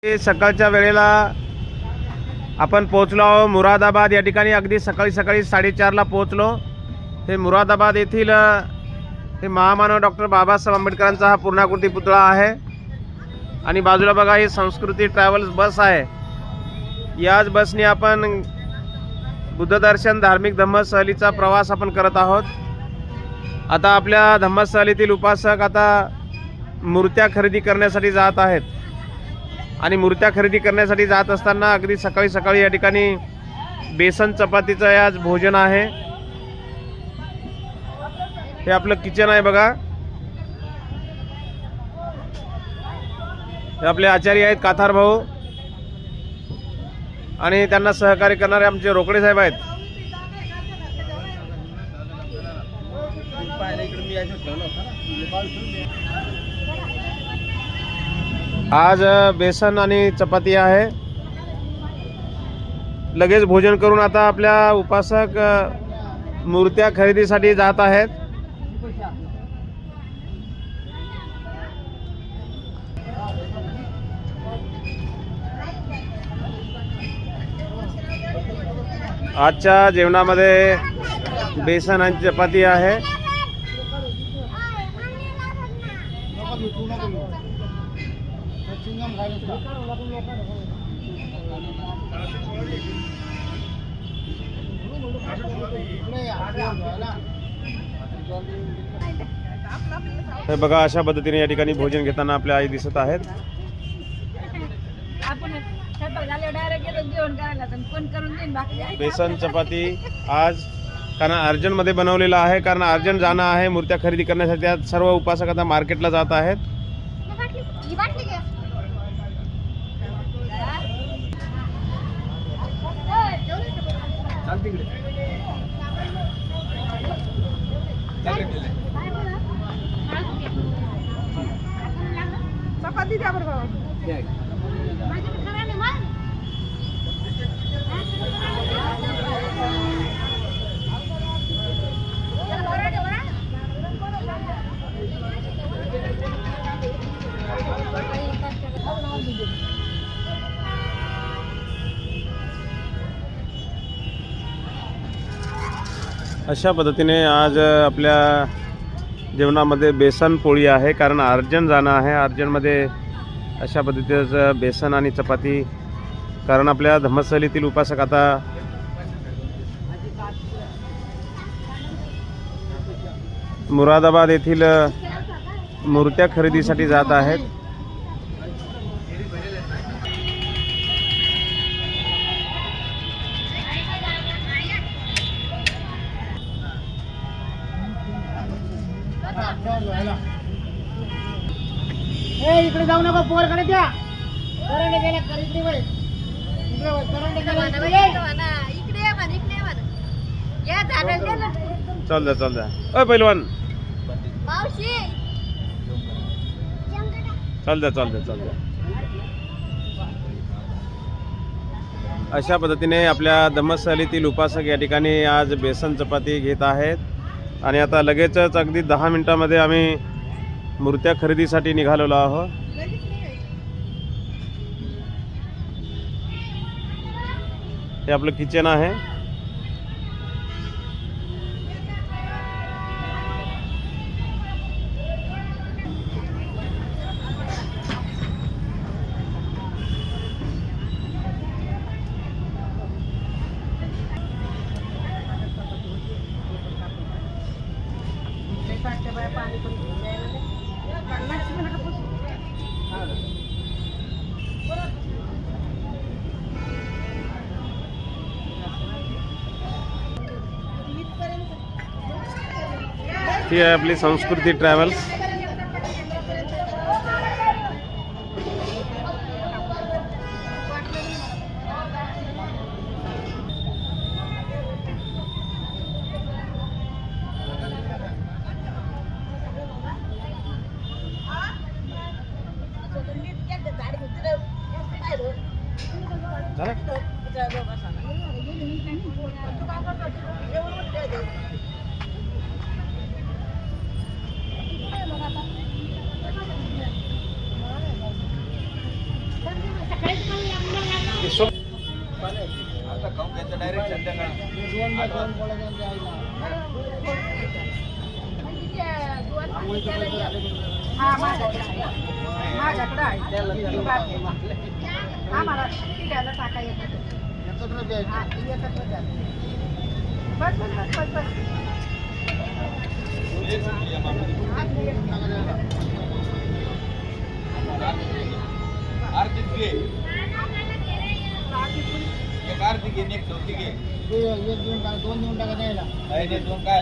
सकाळच्या वेळेला आपण पोहोचलो आहोत मुरादाबाद या ठिकाणी. अगदी सकाळी 4:30ला पोहोचलो. हे मुरादाबाद येथील हे महामानव डॉक्टर बाबासाहेब आंबेडकरांचा हा पूर्णाकृती पुतळा आहे. आणि बाजूला बघा ही संस्कृती ट्रॅव्हल्स बस आहे. याच बसने आपण बुद्धदर्शन धार्मिक धम्मसहलीचा प्रवास आपण करत आहोत. आता आपल्या धम्मसहलीतील उपासक आता मूर्त्या खरेदी करण्यासाठी जात आहेत. आणि मूर्त्या खरेदी करण्यासाठी जात असताना अगदी सकाळी या ठिकाणी बेसन चपातीचं आज भोजन आहे. हे आपलं किचन आहे बघा. हे आपले आचार्य आहेत काथार भाऊ आणि त्यांना सहकार्य करणारे आमचे रोकडे साहेब आहेत. आज बेसन आणि चपाती आहे. लगेच भोजन करून आता आपल्या उपासक मूर्त्या खरेदीसाठी जात आहेत. आजच्या जेवणामध्ये बेसन आणि चपाती आहे. हे बघा अशा पद्धतीने या ठिकाणी भोजन घेताना आपल्या आई दिसत आहेत. बेसन चपाती आज कारण अर्जंटमध्ये बनवलेला आहे. कारण अर्जंट जाणं आहे मूर्त्या खरेदी करण्यासाठी. आज सर्व उपासक आता मार्केटला जात आहेत. चपाती द्या बरं बाबा. अशा पद्धतीने आज आपल्या जेवणामध्ये बेसन पोळी आहे. कारण अर्जंट जाणं आहे. अर्जंटमध्ये अशा पद्धतीचं बेसन आणि चपाती. कारण आपल्या धम्मसहलीतील उपासक आता मुरादाबाद येथील मूर्त्या खरेदीसाठी जात आहेत. इकडे जाऊ नका. पोरकडे द्या. करंडे गेल्या खरेदी वय. इकडे करंडे चल द्या अ पहिलवान चल द्या. अशा पद्धतीने आपल्या धम्मसहलीतील उपासक या ठिकाणी आज बेसन चपाती घेत आहेत. आणि आता लगेचच अगदी 10 मिनिटांमध्ये आम्ही मूर्त्या खरेदीसाठी निघालेलो आहोत. हे आपलं किचन आहे. ही आहे आपली संस्कृती ट्रॅव्हल्स. आता खाऊन घ्यायचं डायरेक्ट संध्याकाळी. आम्हाला तिघाला टाका येतात. एकत्र द्यायचं. हा, एकत्र द्या. बस बस बस बस बस. आरतीच घे. एक आरती घे, एक चौथी घे. एक देऊन टाका, 2 देऊन टाका द्यायला. नाही, दोन काय